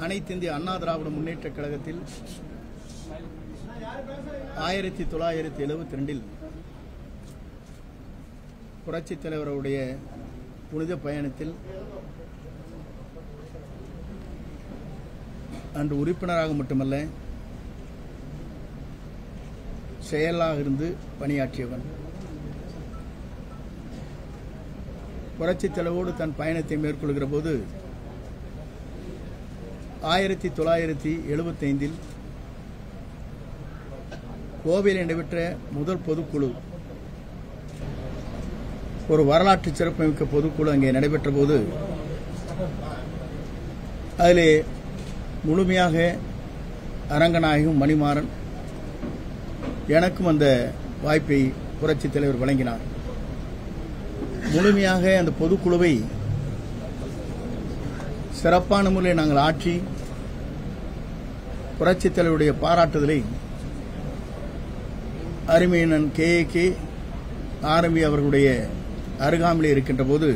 அனைத்து இந்திய அண்ணா திராவிட முன்னேற்றக் கழகத்தில் 1972 புரட்சித் தலைவருடைய புனித பயணத்தில் அன்று உறுப்பினராக மட்டுமல்ல செயலாக இருந்து பணியாற்றியவன். புரட்சித் தலைவரோடு தன் பயணத்தை மேற்கொள்கிற போது 1975 கோவையில் நடைபெற்ற முதல் பொதுக்குழு, ஒரு வரலாற்று சிறப்புமிக்க பொதுக்குழு அங்கே நடைபெற்ற போது அதிலே முழுமையாக அரங்கநாயகம் மணிமாறன் எனக்கும் அந்த வாய்ப்பை புரட்சித் தலைவர் வழங்கினார். முழுமையாக அந்த பொதுக்குழுவை சிறப்பான முறையில் நாங்கள் ஆற்றி புரட்சித் தலைவருடைய பாராட்டுதலை அருமையண்ணன் கே ஆரம்பி அவர்களுடைய அருகாமையில் இருக்கின்ற போது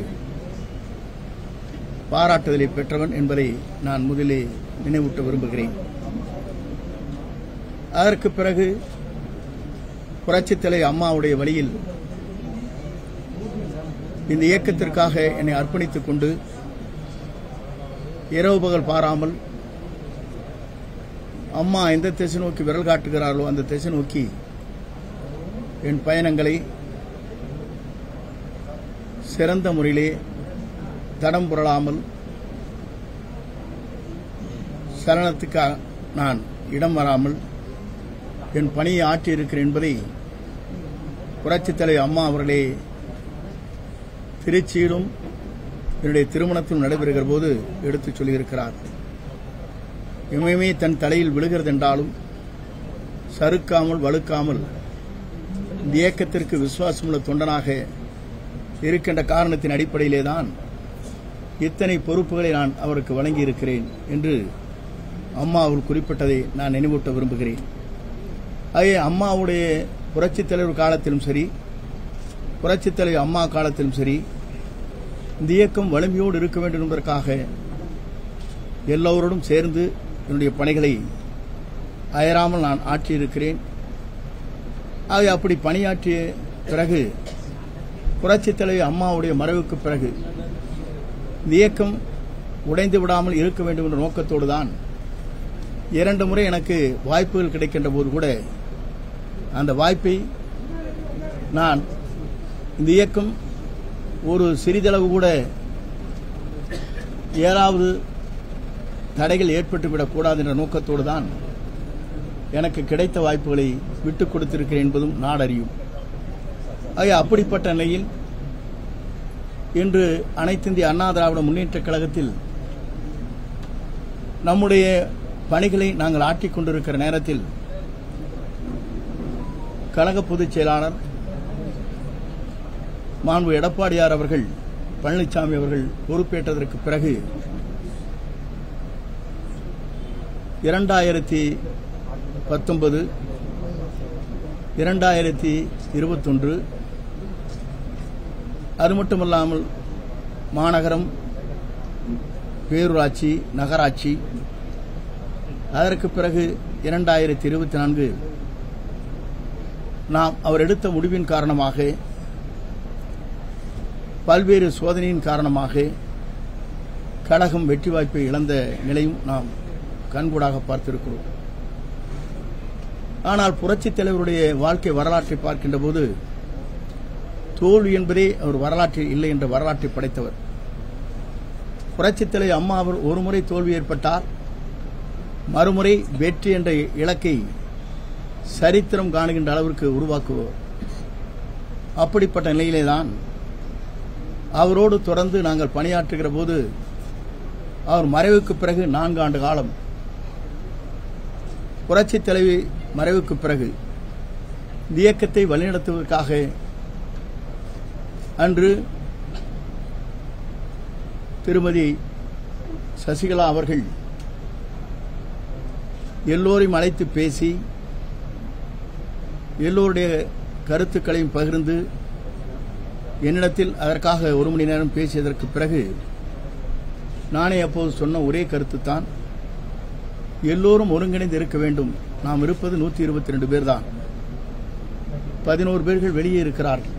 பாராட்டுதலை பெற்றவன் என்பதை நான் முதலே நினைவூட்ட விரும்புகிறேன். அதற்கு பிறகு புரட்சித் தலைவர் அம்மாவுடைய வழியில் இந்த இயக்கத்திற்காக என்னை அர்ப்பணித்துக் கொண்டு இரவு பகல் பாராமல் அம்மா எந்த திசை நோக்கி விரல் காட்டுகிறார்களோ அந்த திசை நோக்கி என் பயணங்களை சிறந்த முறையிலே தடம் புரளாமல் சலனத்துக்கு நான் இடம் வராமல் என் பணியை ஆற்றியிருக்கிறேன் என்பதை புரட்சித் தலைவர் அம்மா அவர்களே திருச்சியிலும் என்னுடைய திருமணத்திலும் நடைபெறுகிற போது எடுத்துச் சொல்லியிருக்கிறார். இமயமே தன் தலையில் விழுகிறது என்றாலும் சறுக்காமல் வழுக்காமல் இந்த இயக்கத்திற்கு விசுவாசமுள்ள தொண்டனாக இருக்கின்ற காரணத்தின் அடிப்படையிலேதான் இத்தனை பொறுப்புகளை நான் அவருக்கு வழங்கியிருக்கிறேன் என்று அம்மா அவர்கள் குறிப்பிட்டதை நான் நினைவூட்ட விரும்புகிறேன். ஆகவே அம்மாவுடைய புரட்சித் தலைவர் காலத்திலும் சரி, புரட்சித் தலைவர் அம்மா காலத்திலும் சரி, இந்த இயக்கம் வலிமையோடு இருக்க வேண்டும் என்பதற்காக எல்லோரோடும் சேர்ந்து என்னுடைய பணிகளை அயராமல் நான் ஆற்றியிருக்கிறேன். ஆகவே அப்படி பணியாற்றிய பிறகு புரட்சித் தலைவர் அம்மாவுடைய மறைவுக்கு பிறகு இந்த இயக்கம் உடைந்து விடாமல் இருக்க வேண்டும் என்ற நோக்கத்தோடு தான் 2 முறை எனக்கு வாய்ப்புகள் கிடைக்கின்ற போது கூட அந்த வாய்ப்பை நான் இந்த இயக்கம் ஒரு சிறிதளவு கூட ஏதாவது தடைகள் ஏற்பட்டுவிடக்கூடாது என்ற நோக்கத்தோடு தான் எனக்கு கிடைத்த வாய்ப்புகளை விட்டுக் கொடுத்திருக்கிறேன் என்பதும் நாடறியும். ஆக அப்படிப்பட்ட நிலையில் இன்று அனைத்து இந்திய அண்ணா திராவிட முன்னேற்றக் கழகத்தில் நம்முடைய பணிகளை நாங்கள் ஆற்றிக் கொண்டிருக்கிற நேரத்தில் கழக பொதுச் செயலாளர் மாண்பு எடப்பாடியார் அவர்கள், பழனிசாமி அவர்கள் பொறுப்பேற்றதற்கு பிறகு 2019, 2021 அது மட்டுமல்லாமல் மாநகரம், பேரூராட்சி, நகராட்சி, அதற்கு பிறகு 2024 நாம் அவர் எடுத்த முடிவின் காரணமாக, பல்வேறு சோதனையின் காரணமாக கழகம் வெற்றி வாய்ப்பை இழந்த நிலையும் நாம் கண்கூடாக பார்த்திருக்கிறோம். ஆனால் புரட்சித் தலைவருடைய வாழ்க்கை வரலாற்றை பார்க்கின்ற போது தோல்வி என்பதே அவர் வரலாற்றில் இல்லை என்ற வரலாற்றை படைத்தவர். புரட்சித் தலைவர் அம்மா அவர் ஒருமுறை தோல்வி ஏற்பட்டால் மறுமுறை வெற்றி என்ற இலக்கை சரித்திரம் காணுகின்ற அளவிற்கு உருவாக்குவார். அப்படிப்பட்ட நிலையிலேதான் அவரோடு தொடர்ந்து நாங்கள் பணியாற்றுகிற போது அவர் மறைவுக்கு பிறகு 4 ஆண்டு காலம், புரட்சித் தலைவி மறைவுக்கு பிறகு இந்த இயக்கத்தை வழிநடத்துவதற்காக அன்று திருமதி சசிகலா அவர்கள் எல்லோரையும் அழைத்து பேசி எல்லோருடைய கருத்துக்களையும் பகிர்ந்து என்னிடத்தில் அதற்காக 1 மணி நேரம் பேசியதற்கு பிறகு நானே அப்போது சொன்ன ஒரே கருத்துத்தான், எல்லோரும் ஒருங்கிணைந்து இருக்க வேண்டும். நாம் இருப்பது 122 பேர் தான். 11 பேர்கள் வெளியே இருக்கிறார்கள்.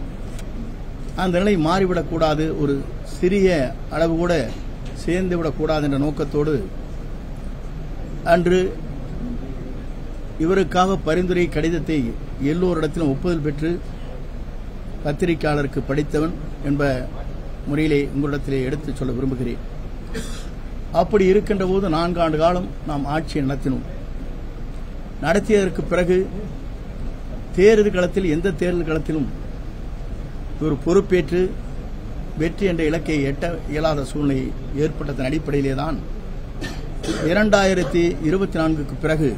அந்த நிலை மாறிவிடக்கூடாது, ஒரு சிறிய அளவு கூட சேர்ந்துவிடக்கூடாது என்ற நோக்கத்தோடு அன்று இவருக்காக பரிந்துரை கடிதத்தை எல்லோரிடத்திலும் ஒப்புதல் பெற்று பத்திரிகையாளருக்கு படித்தவன் என்ப முறையிலே உங்களிடத்திலே எடுத்துச் சொல்ல விரும்புகிறேன். அப்படி இருக்கின்ற போது 4 ஆண்டு காலம் நாம் ஆட்சியை நடத்தினோம். நடத்தியதற்கு பிறகு தேர்தல் களத்தில் எந்த தேர்தல் களத்திலும் ஒரு பொறுப்பேற்று வெற்றி என்ற இலக்கை எட்ட இயலாத சூழ்நிலை ஏற்பட்டதன் அடிப்படையிலேதான் 2024க்கு பிறகு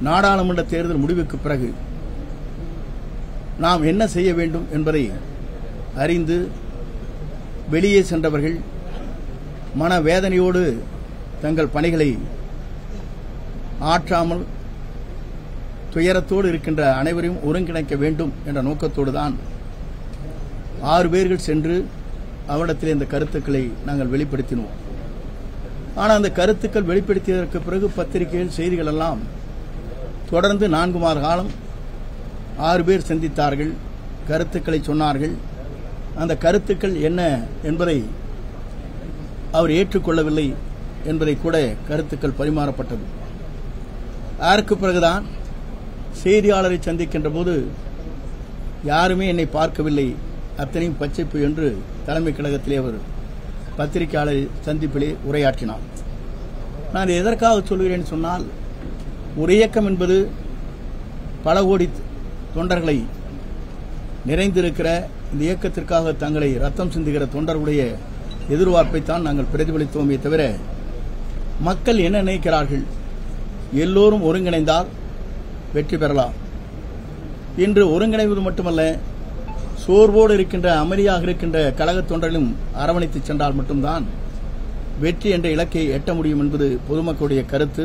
நாடாளுமன்ற தேர்தல் முடிவுக்கு பிறகு நாம் என்ன செய்ய வேண்டும் என்பதை அறிந்து வெளியே சென்றவர்கள் மனவேதனையோடு தங்கள் பணிகளை ஆற்றாமல் துயரத்தோடு இருக்கின்ற அனைவரையும் ஒருங்கிணைக்க வேண்டும் என்ற நோக்கத்தோடு தான் 6 பேர்கள் சென்று அவரிடத்தில் இந்த கருத்துக்களை நாங்கள் வெளிப்படுத்தினோம். ஆனால் அந்த கருத்துக்கள் வெளிப்படுத்தியதற்கு பிறகு பத்திரிகைகள் செய்திகள் எல்லாம் தொடர்ந்து 4 மாத காலம் 6 பேர் சந்தித்தார்கள், கருத்துக்களை சொன்னார்கள். அந்த கருத்துக்கள் என்ன என்பதை அவர் ஏற்றுக்கொள்ளவில்லை என்பதை கூட கருத்துக்கள் பரிமாறப்பட்டது. அதற்கு பிறகுதான் செய்தியாளரை சந்திக்கின்ற போது யாருமே என்னை பார்க்கவில்லை, அத்தனையும் பச்சைப்பு என்று தலைமை கழகத்திலே அவர் பத்திரிகையாளர் சந்திப்பிலே உரையாற்றினார். நான் எதற்காக சொல்கிறேன் சொன்னால், ஒரு இயக்கம் என்பது பல கோடி தொண்டர்களை நிறைந்திருக்கிற இந்த இயக்கத்திற்காக தங்களை ரத்தம் சிந்துகிற தொண்டர்களுடைய எதிர்பார்ப்பைத்தான் நாங்கள் பிரதிபலித்தோமே தவிர மக்கள் என்ன நினைக்கிறார்கள், எல்லோரும் ஒருங்கிணைந்தால் வெற்றி பெறலாம். இன்று ஒருங்கிணைவது மட்டுமல்ல, சோர்வோடு இருக்கின்ற அமைதியாக இருக்கின்ற கழக தொண்டர்களும் அரவணைத்து சென்றால் மட்டும்தான் வெற்றி என்ற இலக்கை எட்ட முடியும் என்பது பொதுமக்களுடைய கருத்து.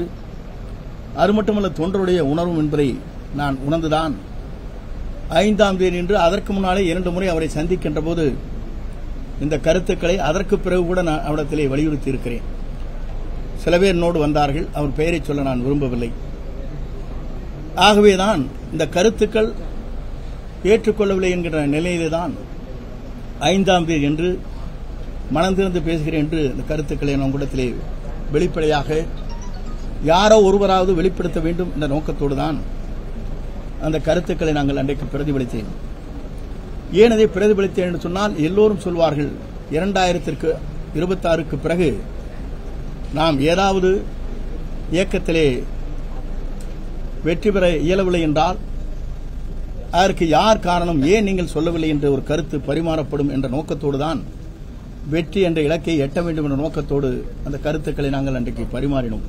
அது மட்டுமல்ல, தொண்டருடைய உணர்வும் என்பதை நான் உணர்ந்துதான் 5ஆம் தேதி என்று அதற்கு முன்னாலே 2 முறை அவரை சந்திக்கின்ற போது இந்த கருத்துக்களை அதற்கு பிறகு கூட நான் அவரிடத்திலே வலியுறுத்தி இருக்கிறேன். சில பேர் என்னோடு வந்தார்கள், அவர் பெயரை சொல்ல நான் விரும்பவில்லை. ஆகவேதான் இந்த கருத்துக்கள் ஏற்றுக்கொள்ளவில்லை என்கிற நிலையில்தான் 5ஆம் தேதி என்று மனம் திறந்து பேசுகிறேன் என்று இந்த கருத்துக்களை நான் உங்களிடத்திலே வெளிப்படையாக யாரோ ஒருவராவது வெளிப்படுத்த வேண்டும் என்ற நோக்கத்தோடு தான் அந்த கருத்துக்களை நாங்கள் அன்றைக்கு பிரதிபலித்தேன். ஏன் அதை பிரதிபலித்தேன் என்று சொன்னால், எல்லோரும் சொல்வார்கள் 2026க்கு பிறகு நாம் ஏதாவது இயக்கத்திலே வெற்றி பெற இயலவில்லை என்றால் அதற்கு யார் காரணம், ஏன் நீங்கள் சொல்லவில்லை என்ற ஒரு கருத்து பரிமாறப்படும் என்ற நோக்கத்தோடு தான் வெற்றி என்ற இலக்கை எட்ட வேண்டும் என்ற நோக்கத்தோடு அந்த கருத்துக்களை நாங்கள் அன்றைக்கு பரிமாறினோம்.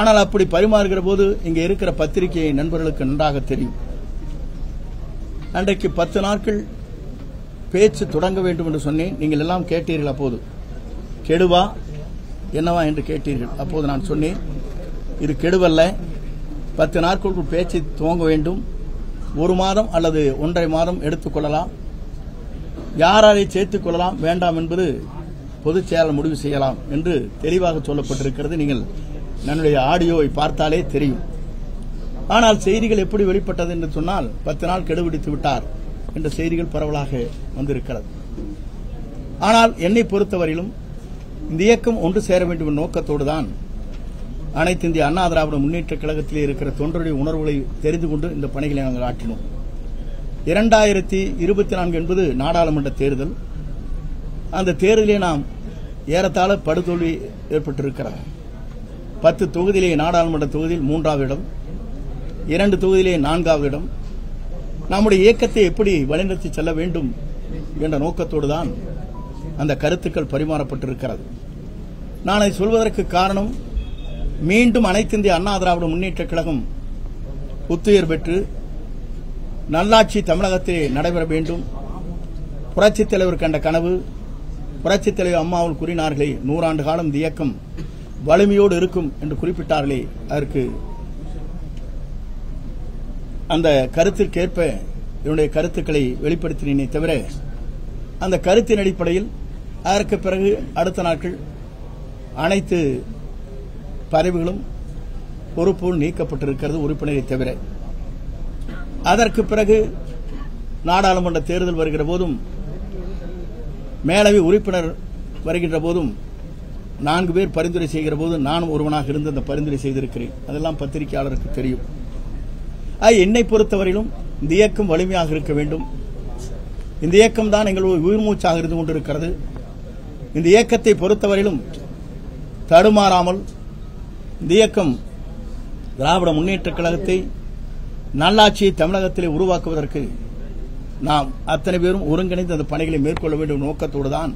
ஆனால் அப்படி பரிமாறுகிற போது இங்கே இருக்கிற பத்திரிகை நண்பர்களுக்கு நன்றாக தெரியும். அன்றைக்கு 10 நாட்கள் பேச்சு தொடங்க வேண்டும் என்று சொன்னேன். நீங்கள் எல்லாம் கேட்டீர்கள். அப்போது கெடுவா என்னவா என்று கேட்டீர்கள். அப்போது நான் சொன்னேன், இது கெடுவல்ல, 10 நாட்களுக்குள் பேச்சு துவங்க வேண்டும். 1 மாதம் அல்லது 1.5 மாதம் எடுத்துக்கொள்ளலாம். யாரை சேர்த்துக் கொள்ளலாம் வேண்டாம் என்பது பொதுச் செயலாளர் முடிவு செய்யலாம் என்று தெளிவாக சொல்லப்பட்டிருக்கிறது. நீங்கள் என்னுடைய ஆடியோவை பார்த்தாலே தெரியும். ஆனால் செய்திகள் எப்படி வெளிப்பட்டது என்று சொன்னால், 10 நாள் கெடுபிடித்து விட்டார் என்ற செய்திகள் பரவலாக வந்திருக்கிறது. ஆனால் என்னை பொறுத்தவரையிலும் இந்த இயக்கம் ஒன்று சேர வேண்டும் என்ற நோக்கத்தோடு தான் அனைத்து இந்திய அண்ணா திராவிட முன்னேற்ற கழகத்திலே இருக்கிற தொண்டருடைய உணர்வுகளை தெரிந்து கொண்டு இந்த பணிகளை நாங்கள் ஆற்றினோம். 2024 என்பது நாடாளுமன்ற தேர்தல். அந்த தேர்தலிலே நாம் ஏறத்தாழ படுதோல்வி ஏற்பட்டிருக்கிறது. 10 தொகுதியிலே நாடாளுமன்ற தொகுதியில் 3வது இடம், 2 தொகுதியிலே 4வது இடம். நம்முடைய இயக்கத்தை எப்படி வழிநடத்தி செல்ல வேண்டும் என்ற நோக்கத்தோடு தான் அந்த கருத்துக்கள் பரிமாறப்பட்டிருக்கிறது. நான் அதை சொல்வதற்கு காரணம், மீண்டும் அனைத்து இந்திய அண்ணா திராவிட முன்னேற்ற கழகம் புத்துயிர் பெற்று நல்லாட்சி தமிழகத்திலே நடைபெற வேண்டும். புரட்சித் தலைவர் கண்ட கனவு, புரட்சித் தலைவர் அம்மாவில் கூறினார்களே, 100 ஆண்டு காலம் இந்த இயக்கம் வலிமையோடு இருக்கும் என்று குறிப்பிட்டார்களே, அதற்கு அந்த கருத்திற்கேற்ப என்னுடைய கருத்துக்களை வெளிப்படுத்தினேனே தவிர, அந்த கருத்தின் அடிப்படையில் அதற்கு பிறகு அடுத்த நாட்கள் அனைத்து பதவிகளும் பொறுப்புகள் நீக்கப்பட்டிருக்கிறது உறுப்பினரை தவிர. அதற்கு பிறகு நாடாளுமன்ற தேர்தல் வருகிற போதும் மேலவை உறுப்பினர் வருகின்ற போதும் 4 பேர் பரிந்துரை செய்கிற போது நானும் ஒருவனாக இருந்து அந்த பரிந்துரை செய்திருக்கிறேன். அதெல்லாம் பத்திரிகையாளருக்கு தெரியும். என்னை பொறுத்தவரையிலும் இந்த இயக்கம் வலிமையாக இருக்க வேண்டும். இந்த இயக்கம் தான் எங்களுடைய உயிர்மூச்சாக இருந்து கொண்டிருக்கிறது. இந்த இயக்கத்தை பொறுத்தவரையிலும் தடுமாறாமல் இந்த இயக்கம் திராவிட முன்னேற்றக் கழகத்தை நல்லாட்சியை தமிழகத்திலே உருவாக்குவதற்கு நாம் அத்தனை பேரும் ஒருங்கிணைந்து அந்த பணிகளை மேற்கொள்ள வேண்டும் நோக்கத்தோடு தான்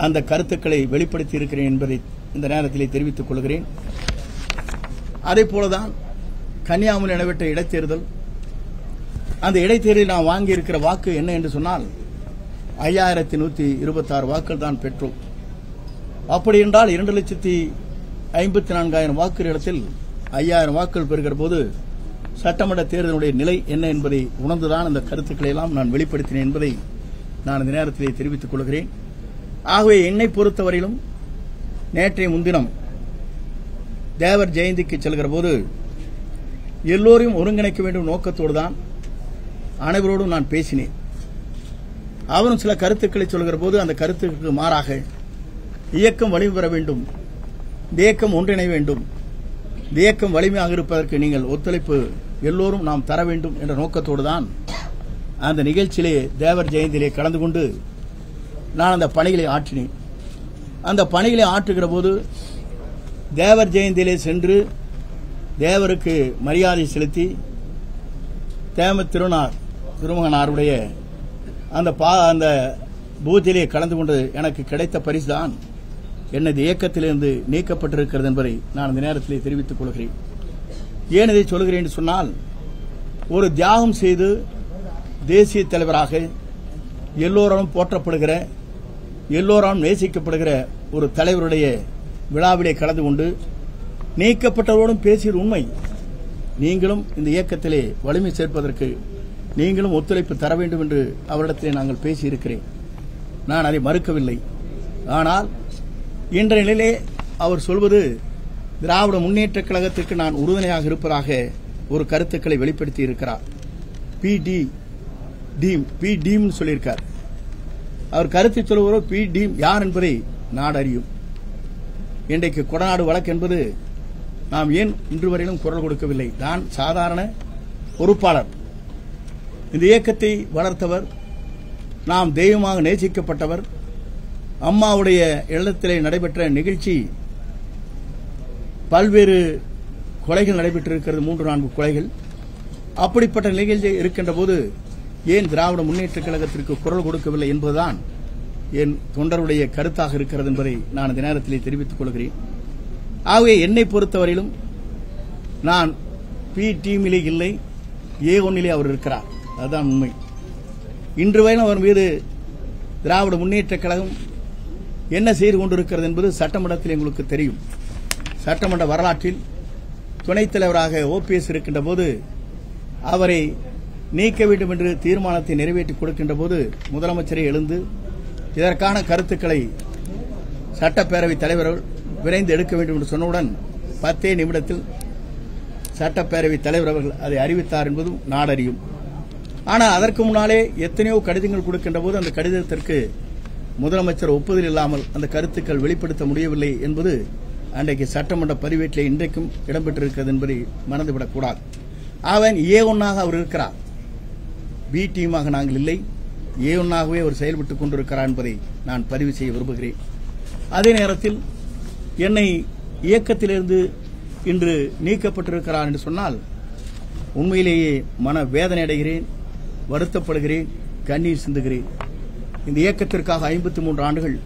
அந்த கருத்துக்களை வெளிப்படுத்தி இருக்கிறேன் என்பதை இந்த நேரத்திலே தெரிவித்துக் கொள்கிறேன். அதேபோலதான் கன்னியாகுமரி நடைபெற்ற இடைத்தேர்தல், அந்த இடைத்தேர்தலில் நாம் வாங்கியிருக்கிற வாக்கு என்ன என்று சொன்னால் 5126 வாக்குகள் தான் பெற்றோம். அப்படி என்றால் 2,54,000 வாக்குகள் இடத்தில் 5000 வாக்குகள் பெறுகிற போது சட்டமன்ற தேர்தலுடைய நிலை என்ன என்பதை உணர்ந்துதான் அந்த கருத்துக்களை எல்லாம் நான் வெளிப்படுத்தினேன் என்பதை நான் இந்த நேரத்திலே தெரிவித்துக் கொள்கிறேன். ஆகவே என்னை பொறுத்தவரையிலும் நேற்றைய முன்தினம் தேவர் ஜெயந்திக்கு செல்கிற போது எல்லோரையும் ஒருங்கிணைக்க வேண்டும் நோக்கத்தோடு தான் அனைவரோடும் நான் பேசினேன். அவரும் சில கருத்துக்களை சொல்கிற போது அந்த கருத்துக்கு மாறாக இயக்கம் வலிமை பெற வேண்டும், இந்த இயக்கம் ஒன்றிணை வேண்டும், இந்த இயக்கம் வலிமையாக இருப்பதற்கு நீங்கள் ஒத்துழைப்பு எல்லோரும் நாம் தர வேண்டும் என்ற நோக்கத்தோடு தான் அந்த நிகழ்ச்சியிலே தேவர் ஜெயந்தியிலே கலந்து கொண்டு நான் அந்த பணிகளை ஆற்றினேன். அந்த பணிகளை ஆற்றுகிற போது தேவர் ஜெயந்தியிலே சென்று தேவருக்கு மரியாதை செலுத்தி தேம திருமகனாருடைய அந்த பூஜையிலே கலந்து கொண்டு எனக்கு கிடைத்த பரிசுதான் எனது இயக்கத்திலிருந்து நீக்கப்பட்டிருக்கிறது என்பதை நான் இந்த நேரத்திலே தெரிவித்துக் கொள்கிறேன். ஏன் இதை சொல்கிறேன் என்று சொன்னால், ஒரு தியாகம் செய்து தேசிய தலைவராக எல்லோராலும் போற்றப்படுகிற, எல்லோராலும் நேசிக்கப்படுகிற ஒரு தலைவருடைய விழாவிலே கலந்து கொண்டு நீக்கப்பட்டவரோடும் பேசியது உண்மை. நீங்களும் இந்த இயக்கத்திலே வலிமை சேர்ப்பதற்கு நீங்களும் ஒத்துழைப்பு தர வேண்டும் என்று அவரிடத்திலே நாங்கள் பேசியிருக்கிறேன். நான் அதை மறுக்கவில்லை. ஆனால் இன்றைய நிலையிலே அவர் சொல்வது திராவிட முன்னேற்றக் கழகத்திற்கு நான் உறுதுணையாக இருப்பதாக ஒரு கருத்துக்களை வெளிப்படுத்தி இருக்கிறார். பி டீம் சொல்லியிருக்கார். அவர் கருத்து சொல்லுவரோ பி டீம் யார் என்பதை நாடு அறியும். இன்றைக்கு கொடநாடு வழக்கு என்பது நாம் ஏன் இன்று வரையிலும் குரல் கொடுக்கவில்லை? நான் சாதாரண பொறுப்பாளர், இந்த இயக்கத்தை வளர்த்தவர், நாம் தெய்வமாக நேசிக்கப்பட்டவர். அம்மாவுடைய இல்லத்திலே நடைபெற்ற நிகழ்ச்சி, பல்வேறு கொலைகள் நடைபெற்றிருக்கிறது, 3-4 கொலைகள். அப்படிப்பட்ட நிகழ்ச்சி இருக்கின்ற போது ஏன் திராவிட முன்னேற்றக் கழகத்திற்கு குரல் கொடுக்கவில்லை என்பதுதான் என் தொண்டருடைய கருத்தாக இருக்கிறது என்பதை நான் இந்த நேரத்திலே தெரிவித்துக் கொள்கிறேன். ஆகவே என்னை பொறுத்தவரையிலும் நான் பி டீமிலே இல்லை, A1 அவர் இருக்கிறார். அதுதான் உண்மை. இன்று வரையிலும் அவர் மீது திராவிட முன்னேற்றக் கழகம் என்ன செய்து கொண்டிருக்கிறது என்பது சட்டமன்றத்தில் எங்களுக்கு தெரியும். சட்டமன்ற வரலாற்றில் துணைத் தலைவராக OPS இருக்கின்ற போது அவரை நீக்க வேண்டும் என்று தீர்மானத்தை நிறைவேற்றி கொடுக்கின்ற போது முதலமைச்சரை எழுந்து இதற்கான கருத்துக்களை சட்டப்பேரவைத் தலைவர்கள் விரைந்து எடுக்க வேண்டும் என்று சொன்னவுடன் 10 நிமிடத்தில் சட்டப்பேரவைத் தலைவர் அவர்கள் அதை அறிவித்தார் என்பதும் நாடறியும். ஆனால் அதற்கு முன்னாலே எத்தனையோ கடிதங்கள் கொடுக்கின்ற போது அந்த கடிதத்திற்கு முதலமைச்சர் ஒப்புதல் இல்லாமல் அந்த கருத்துக்கள் வெளிப்படுத்த முடியவில்லை என்பது அன்றைக்கு சட்டமன்ற பதிவேட்டில் இன்றைக்கும் இடம்பெற்றிருக்கிறது என்பதை மறந்துவிடக்கூடாது. அவன் A1 அவர் இருக்கிறார், பி டீமாக நாங்கள் இல்லை, A1 அவர் செயல்பட்டுக் கொண்டிருக்கிறார் என்பதை நான் பதிவு செய்ய விரும்புகிறேன். அதே நேரத்தில் என்னை இயக்கத்திலிருந்து இன்று நீக்கப்பட்டிருக்கிறார் என்று சொன்னால் உண்மையிலேயே மன வேதனை அடைகிறேன், வருத்தப்படுகிறேன், கண்ணீர் சிந்துகிறேன். இந்த இயக்கத்திற்காக 53 ஆண்டுகள்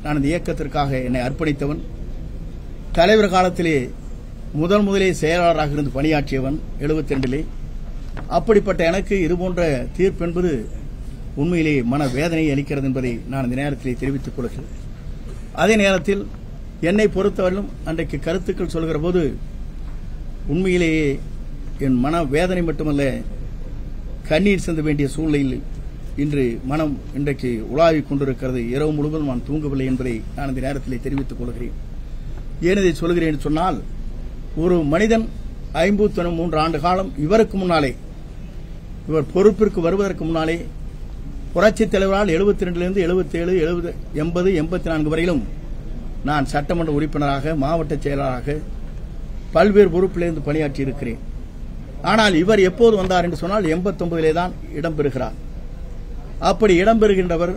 நான் இந்த இயக்கத்திற்காக என்னை அர்ப்பணித்தவன். தலைவர் காலத்திலே முதலே செயலாளராக இருந்து பணியாற்றியவன் 72. அப்படிப்பட்ட எனக்கு இதுபோன்ற தீர்ப்பு என்பது உண்மையிலேயே மன வேதனையை அளிக்கிறது என்பதை நான் இந்த நேரத்திலே தெரிவித்துக் கொள்கிறேன். அதே நேரத்தில் என்னை பொறுத்தவரையிலும் அன்றைக்கு கருத்துக்கள் சொல்கிற போது உண்மையிலேயே என் மன வேதனை மட்டுமல்ல, கண்ணீர் சிந்த வேண்டிய சூழ்நிலையில் இன்று மனம் இன்றைக்கு உலாவிக் கொண்டிருக்கிறது. இரவு முழுவதும் நான் தூங்கவில்லை என்பதை நான் இந்த நேரத்திலே தெரிவித்துக் கொள்கிறேன். ஏன் இதை சொல்கிறேன் சொன்னால், ஒரு மனிதன் 53 ஆண்டு காலம் இவருக்கு முன்னாலே, இவர் பொறுப்பிற்கு வருவதற்கு முன்னாலே புரட்சித் தலைவரால் 72 77 70 80 84 வரையிலும் நான் சட்டமன்ற உறுப்பினராக, மாவட்ட செயலராக பல்வேறு பொறுப்பிலிருந்து பணியாற்றி இருக்கிறேன். ஆனால் இவர் எப்போது வந்தார் என்று சொன்னால் 89 தான் இடம்பெறுகிறார். அப்படி இடம்பெறுகின்றவர்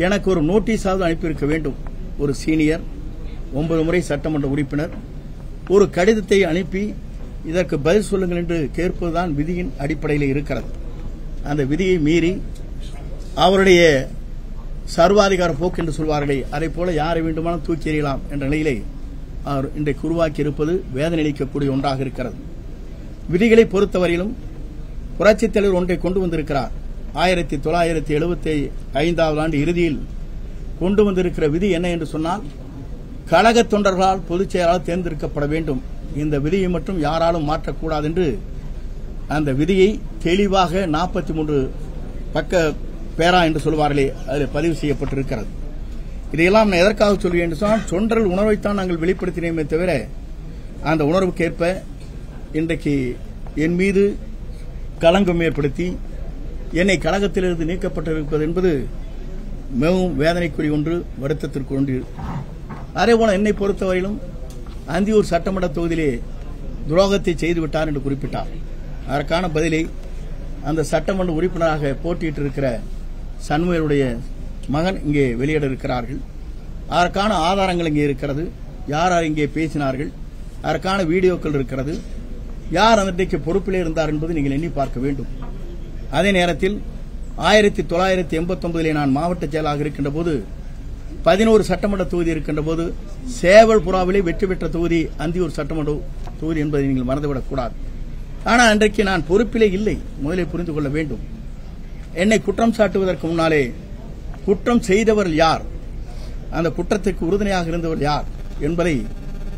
எனக்கு ஒரு நோட்டீஸாவது அனுப்பியிருக்க வேண்டும். ஒரு சீனியர் 9 முறை சட்டமன்ற உறுப்பினர் ஒரு கடிதத்தை அனுப்பி இதற்கு பதில் சொல்லுங்கள் என்று கேட்பதுதான் விதியின் அடிப்படையில் இருக்கிறது. அந்த விதியை மீறி அவருடைய சர்வாதிகார போக்கு என்று சொல்வார்களே, அதை போல யாரை வேண்டுமானால் தூக்கி எறியலாம் என்ற நிலையிலே அவர் இன்றைக்கு உருவாக்கி இருப்பது வேதனை அளிக்கக்கூடிய ஒன்றாக இருக்கிறது. விதிகளை பொறுத்தவரையிலும் புரட்சித் தலைவர் ஒன்றை கொண்டு வந்திருக்கிறார். 1975 ஆண்டு இறுதியில் கொண்டு வந்திருக்கிற விதி என்ன என்று சொன்னால், கழக தொண்டர்களால் பொதுச் செயலாளர் தேர்ந்தெடுக்கப்பட வேண்டும். இந்த விதியை மட்டும் யாராலும் மாற்றக்கூடாது என்று அந்த விதியை தெளிவாக 43 பக்க பேரா என்று சொல்வார்களே, அதில் பதிவு செய்யப்பட்டிருக்கிறது. இதையெல்லாம் நான் எதற்காக சொல்கிறேன் என்று சொன்னால், தொண்டர்கள் உணர்வைத்தான் நாங்கள் வெளிப்படுத்தினோமே தவிர அந்த உணர்வுக்கேற்ப இன்றைக்கு என் மீது களங்கம் ஏற்படுத்தி என்னை கழகத்திலிருந்து நீக்கப்பட்டிருப்பது என்பது மிகவும் வேதனைக்குரிய ஒன்று, வருத்தத்திற்கு ஒன்று. அதேபோல என்னை பொறுத்தவரையிலும் அந்தியூர் சட்டமன்ற தொகுதியிலே துரோகத்தை செய்துவிட்டார் என்று குறிப்பிட்டார். அதற்கான பதிலை அந்த சட்டமன்ற உறுப்பினராக போட்டியிட்டிருக்கிற சண்முகருடைய மகன் இங்கே வெளியிட இருக்கிறார்கள். அதற்கான ஆதாரங்கள் இங்கே இருக்கிறது. யார் இங்கே பேசினார்கள், அதற்கான வீடியோக்கள் இருக்கிறது. யார் அன்றைக்கு பொறுப்பிலே இருந்தார் என்பது நீங்கள் எண்ணி பார்க்க வேண்டும். அதே நேரத்தில் 1989 நான் மாவட்ட செயலாளராக இருக்கின்ற போது 11 சட்டமன்ற தொகுதி இருக்கின்ற போது சேவல் புறாவிலே வெற்றி பெற்ற தொகுதி அந்தியூர் சட்டமன்ற தொகுதி என்பதை நீங்கள் மறந்துவிடக்கூடாது. ஆனால் அன்றைக்கு நான் பொறுப்பிலே இல்லை, முதலில் புரிந்து கொள்ள வேண்டும். என்னை குற்றம் சாட்டுவதற்கு முன்னாலே குற்றம் செய்தவர் யார், அந்த குற்றத்திற்கு உறுதுணையாக இருந்தவர் யார் என்பதை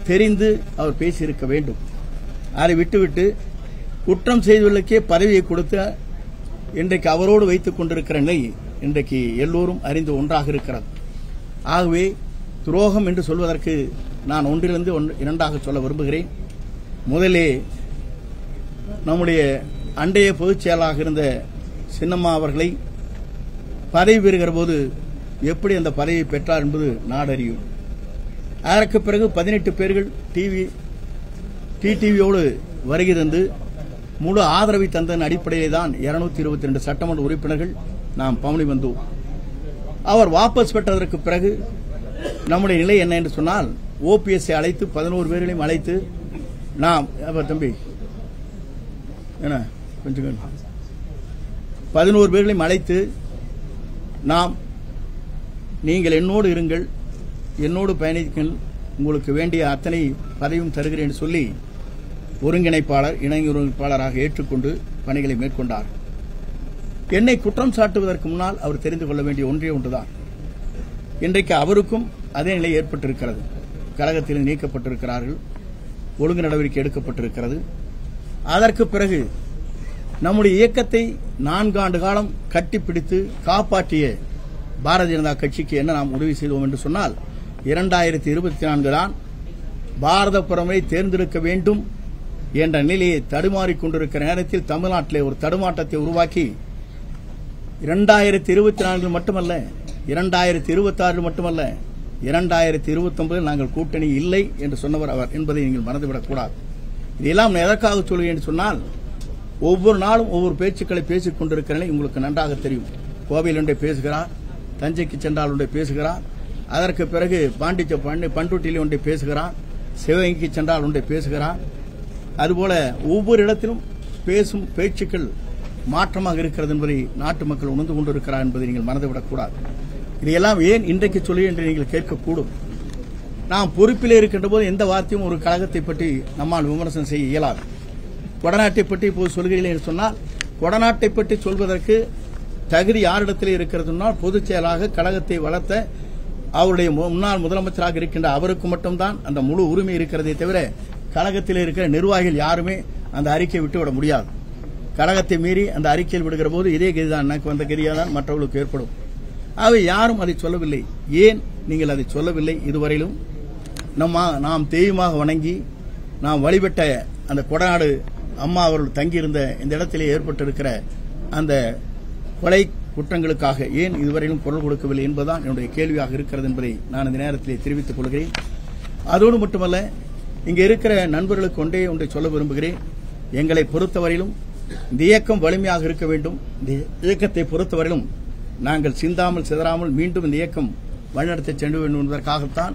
தெரிந்து அவர் பேசியிருக்க வேண்டும். அதை விட்டுவிட்டு குற்றம் செய்தவர்களுக்கே பதவியை கொடுத்த இன்றைக்கு அவரோடு வைத்துக் கொண்டிருக்கிற நிலை இன்றைக்கு எல்லோரும் அறிந்த ஒன்றாக இருக்கிறது. ஆகவே துரோகம் என்று சொல்வதற்கு நான் ஒன்றிலிருந்து இரண்டாக சொல்ல விரும்புகிறேன். முதலே நம்முடைய அண்டைய பொதுச் செயலாளராக இருந்த சின்னம்மா அவர்களை பதவி பெறுகிற போது எப்படி அந்த பதவியை பெற்றார் என்பது நாடறியும். அதற்கு பிறகு 18 பேர்கள் டிடிவியோடு வருகை தந்து முழு ஆதரவை தந்ததன் அடிப்படையிலே தான் 222 சட்டமன்ற உறுப்பினர்கள் நாம் பவனி வந்தோம். அவர் வாபஸ் பெற்றதற்கு பிறகு நம்முடைய நிலை என்ன என்று சொன்னால், ஓபிஎஸ்ஐ அழைத்து 11 பேர்களையும் அழைத்து நாம் தம்பி என்ன கொஞ்சம் 11 பேர்களையும் அழைத்து நாம் நீங்கள் என்னோடு இருங்கள், என்னோடு பயணிங்கள், உங்களுக்கு வேண்டிய அத்தனை பதவியும் தருகிறேன் என்று சொல்லி ஒருங்கிணைப்பாளர் இணை ஒருங்கிணைப்பாளராக ஏற்றுக்கொண்டு பணிகளை மேற்கொண்டார். என்னை குற்றம் சாட்டுவதற்கு முன்னால் அவர் தெரிந்து கொள்ள வேண்டிய ஒன்றே ஒன்றுதான், இன்றைக்கு அவருக்கும் அதே நிலை ஏற்பட்டிருக்கிறது. கழகத்தில் நீக்கப்பட்டிருக்கிறார்கள், ஒழுங்கு நடவடிக்கை எடுக்கப்பட்டிருக்கிறது. அதற்கு பிறகு நம்முடைய இயக்கத்தை 4 ஆண்டு காலம் கட்டிப்பிடித்து காப்பாற்றிய பாரதிய ஜனதா கட்சிக்கு என்ன நாம் உதவி செய்தோம் என்று சொன்னால், 2024 தான் பாரத பிரதமரை தேர்ந்தெடுக்க வேண்டும் என்ற நிலையை தடுமாறிக்கொண்டிருக்கிற நேரத்தில் தமிழ்நாட்டிலே ஒரு தடுமாற்றத்தை உருவாக்கி 2024 மட்டுமல்ல, 2026 மட்டுமல்ல, 2029 நாங்கள் கூட்டணி இல்லை என்று சொன்னவர் அவர் என்பதை நீங்கள் மறந்துவிடக்கூடாது. இதெல்லாம் எதற்காக சொல்கிறேன் என்று சொன்னால், ஒவ்வொரு நாளும் ஒவ்வொரு பேச்சுக்களை பேசிக் கொண்டிருக்கிற நிலை உங்களுக்கு நன்றாக தெரியும். கோவையில் ஒன்றை பேசுகிறார், தஞ்சைக்கு சென்றால் ஒன்றை பேசுகிறார், அதற்கு பிறகு பண்ருட்டியில் ஒன்றை பேசுகிறார், சிவகங்கைக்கு சென்றால் ஒன்றை பேசுகிறார். அதுபோல ஒவ்வொரு இடத்திலும் பேசும் பேச்சுக்கள் மாற்றமாக இருக்கிறது என்பதை நாட்டு மக்கள் உணர்ந்து கொண்டிருக்கிறார் என்பதை நீங்கள் மறந்துவிடக்கூடாது. இதையெல்லாம் ஏன் இன்றைக்கு சொல்லி என்று நீங்கள் கேட்கக்கூடும். நாம் பொறுப்பிலே இருக்கின்ற போது எந்த வார்த்தையும் ஒரு கழகத்தை பற்றி நம்மால் விமர்சனம் செய்ய இயலாது. கொடநாட்டை பற்றி இப்போது சொல்கிறீர்கள் என்று சொன்னால், கொடநாட்டை பற்றி சொல்வதற்கு தகுதி யாரிடத்தில் இருக்கிறதுனா, பொதுச் செயலாக கழகத்தை வளர்த்த அவருடைய முன்னாள் முதலமைச்சராக இருக்கின்ற அவருக்கு மட்டும்தான் அந்த முழு உரிமை இருக்கிறதே தவிர, கழகத்தில் இருக்கிற நிர்வாகிகள் யாருமே அந்த அறிக்கையை விட்டுவிட முடியாது. கழகத்தை மீறி அந்த அறிக்கையில் விடுகிற போது இதே கதிதான், எனக்கு வந்த கதியாதான் மற்றவர்களுக்கு ஏற்படும். அவை யாரும் அதை சொல்லவில்லை. ஏன் நீங்கள் அதை சொல்லவில்லை? இதுவரையிலும் நாம் தெய்வமாக வணங்கி நாம் வழிபட்ட அந்த கொடநாடு அம்மா அவர்கள் தங்கியிருந்த இந்த இடத்திலே ஏற்பட்டிருக்கிற அந்த கொலை குற்றங்களுக்காக ஏன் இதுவரையிலும் குரல் கொடுக்கவில்லை என்பதுதான் என்னுடைய கேள்வியாக இருக்கிறது என்பதை நான் இந்த நேரத்திலே தெரிவித்துக் கொள்கிறேன். அதோடு மட்டுமல்ல, இங்கே இருக்கிற நண்பர்களுக்கு ஒன்றை சொல்ல விரும்புகிறேன். எங்களை பொறுத்தவரையிலும் இந்த இயக்கம் வலிமையாக இருக்க வேண்டும். இந்த இயக்கத்தை பொறுத்தவரையிலும் நாங்கள் சிந்தாமல் சிதறாமல் மீண்டும் இந்த இயக்கம் வழிநடத்தி சென்று வேண்டும் என்பதற்காகத்தான்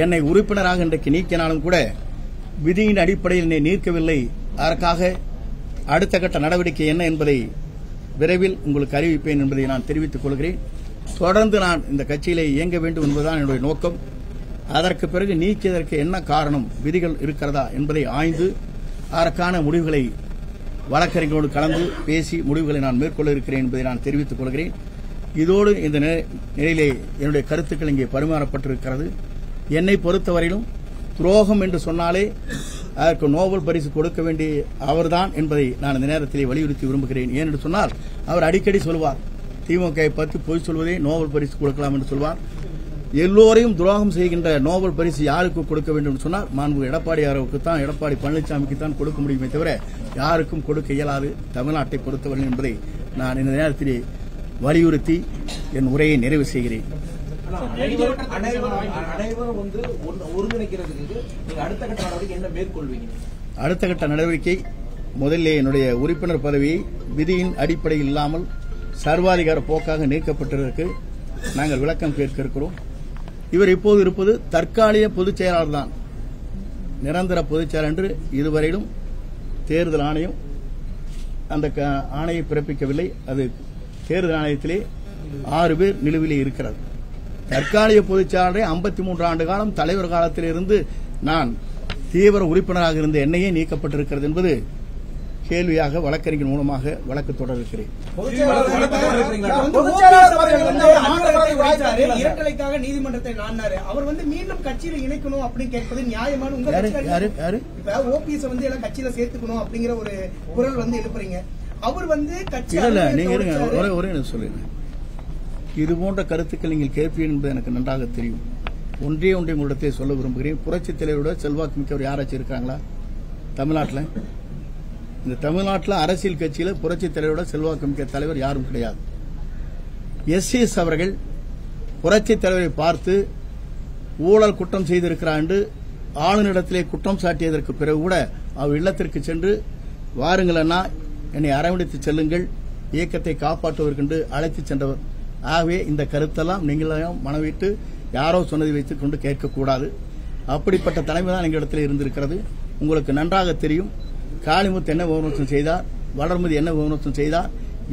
என்னை உறுப்பினராக இன்றைக்கு நீக்கினாலும் கூட விதியின் அடிப்படையில் என்னை நீக்கவில்லை. அதற்காக அடுத்த கட்ட நடவடிக்கை என்ன என்பதை விரைவில் உங்களுக்கு அறிவிப்பேன் என்பதை நான் தெரிவித்துக் கொள்கிறேன். தொடர்ந்து நான் இந்த கட்சியிலே இயங்க வேண்டும் என்பதுதான் என்னுடைய நோக்கம். அதற்கு பிறகு நீக்கியதற்கு என்ன காரணம், விதிகள் இருக்கிறதா என்பதை ஆய்ந்து அதற்கான முடிவுகளை வழக்கறிஞரோடு கலந்து பேசி முடிவுகளை நான் மேற்கொள்ள இருக்கிறேன் என்பதை நான் தெரிவித்துக் கொள்கிறேன். இதோடு இந்த நிலையிலே என்னுடைய கருத்துக்கள் இங்கே பரிமாறப்பட்டிருக்கிறது. என்னை பொறுத்தவரையிலும் துரோகம் என்று சொன்னாலே அதற்கு நோபல் பரிசு கொடுக்க வேண்டிய அவர்தான் என்பதை நான் இந்த நேரத்திலே வலியுறுத்தி விரும்புகிறேன். ஏனென்று சொன்னால் அவர் அடிக்கடி சொல்வார், திமுக பற்றி பொய் சொல்வதே நோபல் பரிசு கொடுக்கலாம் என்று சொல்வார். எல்லோரையும் துரோகம் செய்கின்ற நோபல் பரிசு யாருக்கு கொடுக்க வேண்டும் என்று சொன்னால் மாண்பு எடப்பாடியாருக்குத்தான், எடப்பாடி பழனிசாமிக்குத்தான் கொடுக்க முடியுமே தவிர யாருக்கும் கொடுக்க இயலாது தமிழ்நாட்டை பொறுத்தவரை என்பதை நான் இந்த நேரத்திலே வலியுறுத்தி என் உரையை நிறைவு செய்கிறேன். அடுத்த கட்ட நடவடிக்கை முதலில் என்னுடைய உறுப்பினர் பதவியை விதியின் அடிப்படையில் இல்லாமல் சர்வாதிகார போக்காக நீக்கப்பட்டதற்கு நாங்கள் விளக்கம் கேட்க இருக்கிறோம். இவர் இப்போது இருப்பது தற்காலிக பொதுச் செயலாளர் தான், நிரந்தர பொதுச் செயலாளர் என்று இதுவரையிலும் தேர்தல் ஆணையம் அந்த ஆணையை பிறப்பிக்கவில்லை. அது தேர்தல் ஆணையத்திலே 6 பேர் நிலுவிலே இருக்கிறது. தற்காலிக பொதுச் செயலாளரை 53 ஆண்டு காலம் தலைவர் காலத்திலிருந்து நான் தீவிர உறுப்பினராக இருந்த என்னையே நீக்கப்பட்டிருக்கிறது என்பது கேள்வியாக வழக்கறிஞர் மூலமாக வழக்கு தொடர இருக்கிறேன். இரட்டலைக்காக நீதிமன்றத்தை நாடினாரு. அவர் மீண்டும் கட்சியில இணைக்கணும் அப்படின்னு கேட்பது நியாயமான ஓபிஎஸ் எல்லாம் கட்சியில சேர்த்துக்கணும் அப்படிங்கிற ஒரு குரல் எழுப்புறீங்க. அவர் கட்சி நீங்க ஒரே சொல்லுங்க. இதுபோன்ற கருத்துக்கள் நீங்கள் கேட்பீர்கள் என்பது எனக்கு நன்றாக தெரியும். ஒன்றே உங்களிடத்தை சொல்ல விரும்புகிறேன். புரட்சித் தலைவரோட செல்வாக்கு மிக்கவர் யாராச்சும் இருக்காங்களா தமிழ்நாட்டில்? இந்த தமிழ்நாட்டில் அரசியல் கட்சியில புரட்சித் தலைவரோட செல்வாக்கு மிக்க தலைவர் யாரும் கிடையாது. எஸ் அவர்கள் புரட்சித் தலைவரை பார்த்து ஊழல் குற்றம் செய்திருக்கிறார் என்று ஆளுநரிடத்திலே குற்றம் சாட்டியதற்கு பிறகு கூட அவர் இல்லத்திற்கு சென்று வாருங்கள் அண்ணா, என்னை அரவணைத்து செல்லுங்கள், இயக்கத்தை காப்பாற்றுவதற்கு அழைத்து சென்றவர். ஆகவே இந்த கருத்தெல்லாம் நீங்களும் மனவிட்டு யாரோ சொன்னதை வைத்துக் கொண்டு கேட்கக்கூடாது. அப்படிப்பட்ட தலைமை தான் எங்களிடத்தில் இருந்திருக்கிறது. உங்களுக்கு நன்றாக தெரியும். காளிமுத்து என்ன விமர்சனம் செய்தார், வளர்மதி என்ன விமர்சனம் செய்தார்,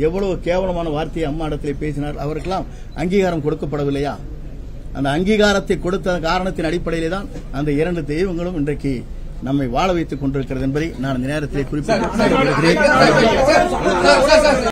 எவ்வளவு கேவலமான வார்த்தையை அம்மா இடத்திலே பேசினார். அவருக்கெல்லாம் அங்கீகாரம் கொடுக்கப்படவில்லையா? அந்த அங்கீகாரத்தை கொடுத்த காரணத்தின் அடிப்படையிலே தான் அந்த 2 தெய்வங்களும் இன்றைக்கு நம்மை வாழ வைத்துக் கொண்டிருக்கிறது என்பதை நான் இந்த நேரத்திலே குறிப்பிட்டு